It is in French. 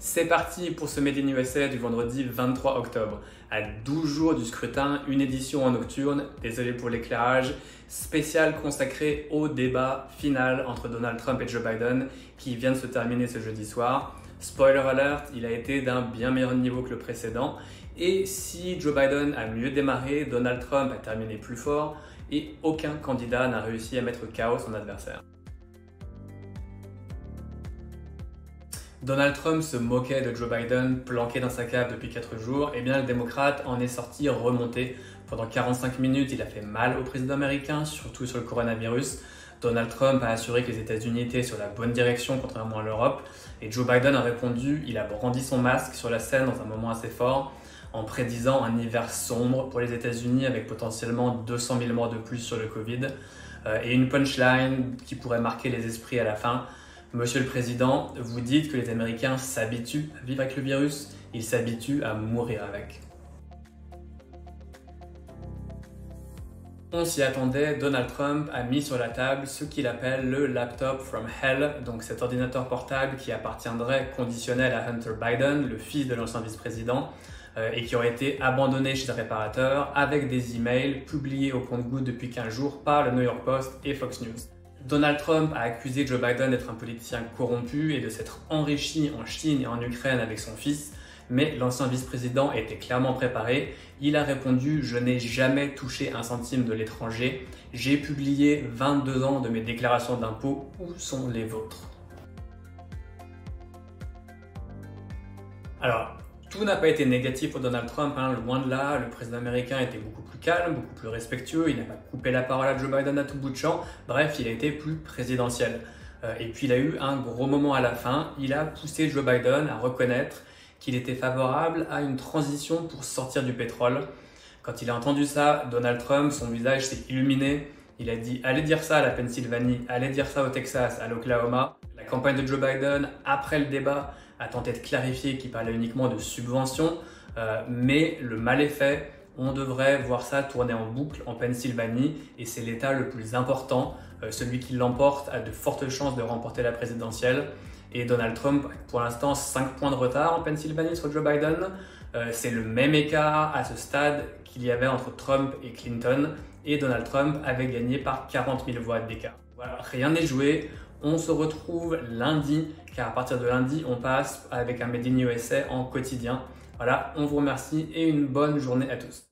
C'est parti pour ce Made in USA du vendredi 23 octobre. À 12 jours du scrutin, une édition en nocturne, désolé pour l'éclairage, spéciale consacrée au débat final entre Donald Trump et Joe Biden qui vient de se terminer ce jeudi soir. Spoiler alert, il a été d'un bien meilleur niveau que le précédent. Et si Joe Biden a mieux démarré, Donald Trump a terminé plus fort et aucun candidat n'a réussi à mettre KO son adversaire. Donald Trump se moquait de Joe Biden planqué dans sa cave depuis 4 jours, et bien le démocrate en est sorti remonté. Pendant 45 minutes, il a fait mal au président américain, surtout sur le coronavirus. Donald Trump a assuré que les États-Unis étaient sur la bonne direction contrairement à l'Europe, et Joe Biden a répondu, il a brandi son masque sur la scène dans un moment assez fort, en prédisant un hiver sombre pour les États-Unis avec potentiellement 200 000 morts de plus sur le Covid, et une punchline qui pourrait marquer les esprits à la fin. Monsieur le Président, vous dites que les Américains s'habituent à vivre avec le virus, ils s'habituent à mourir avec. On s'y attendait, Donald Trump a mis sur la table ce qu'il appelle le laptop from hell, donc cet ordinateur portable qui appartiendrait conditionnel à Hunter Biden, le fils de l'ancien vice-président, et qui aurait été abandonné chez un réparateur avec des emails publiés au compte-gouttes depuis 15 jours par le New York Post et Fox News. Donald Trump a accusé Joe Biden d'être un politicien corrompu et de s'être enrichi en Chine et en Ukraine avec son fils, mais l'ancien vice-président était clairement préparé. Il a répondu « Je n'ai jamais touché un centime de l'étranger. J'ai publié 22 ans de mes déclarations d'impôts. Où sont les vôtres ?» Alors, tout n'a pas été négatif pour Donald Trump, loin de là. Le président américain était beaucoup plus calme, beaucoup plus respectueux, il n'a pas coupé la parole à Joe Biden à tout bout de champ, bref, il a été plus présidentiel. Et puis il a eu un gros moment à la fin, il a poussé Joe Biden à reconnaître qu'il était favorable à une transition pour sortir du pétrole. Quand il a entendu ça, Donald Trump, son visage s'est illuminé, il a dit « Allez dire ça à la Pennsylvanie, allez dire ça au Texas, à l'Oklahoma ». La campagne de Joe Biden, après le débat, a tenté de clarifier qu'il parlait uniquement de subventions, mais le mal est fait. On devrait voir ça tourner en boucle en Pennsylvanie et c'est l'État le plus important. Celui qui l'emporte a de fortes chances de remporter la présidentielle. Et Donald Trump, pour l'instant, 5 points de retard en Pennsylvanie sur Joe Biden. C'est le même écart à ce stade qu'il y avait entre Trump et Clinton. Et Donald Trump avait gagné par 40 000 voix d'écart. Voilà, rien n'est joué. On se retrouve lundi, car à partir de lundi, on passe avec un Made in USA en quotidien. Voilà, on vous remercie et une bonne journée à tous.